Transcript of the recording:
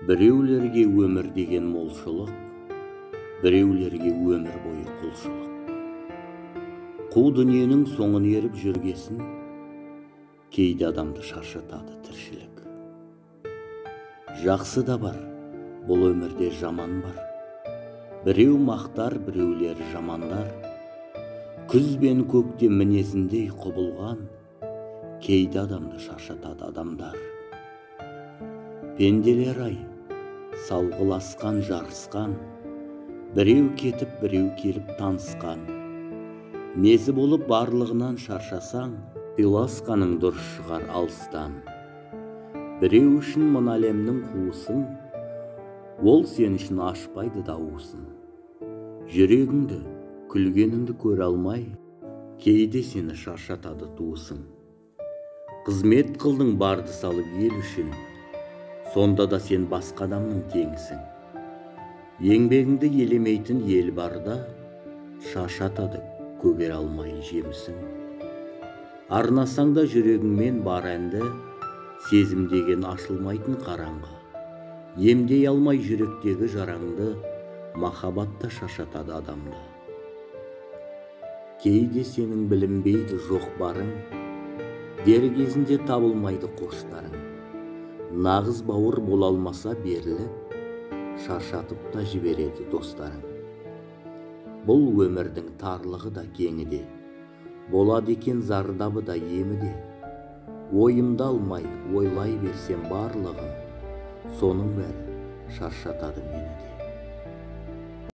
Біреулерге өмір деген молшылық, біреулерге өмір бойы құлшылық. Қу дүниенің соңын еріп жүргесін, кейде адамды шаршатады тіршілік. Жақсы да бар, бұл өмірде жаман бар. Біреу мақтар, біреулер жамандар. Күз бен көкте мінезіндей құбылған, кейде адамды шаршатады адамдар. Пенделер ай, салғыласқан, жарысқан, біреу кетіп, біреу келіп танысқан. Мезі болып барлығынан шаршасаң, сыйласқаның дұрыс шығар алыстан. Біреу үшін мына әлемнің қуысын, ол сен үшін ашпайды дауысын. Жүрегіңді, күлгеніңді көре алмай, кейде сені шаршатады туысың. Қызмет қылдың барды салып ел үшін, сонда да сен басқа адамның теңісің. Еңбегіңді елемейтін ел барда, шаршатады көгер алмай жемісің. Арнасаң да жүрегіңмен бар әнді, сезім деген ашылмайтын қараңғы. Емдей алмай жүректегі жараңды, махаббатта шаршатады адамды. Кейде сенің білінбейді жоқ барың, дер кезінде табылмайды қоштарың. Нағыз бауыр бола алмаса беріліп, шаршатып та жібереді достарың. Бұл өмірдің тарлығы да кеңі де, болады екен зардабы да емі де. Ойымды алмай ойлай берсем барлығын, соның бәрі шаршатады мені.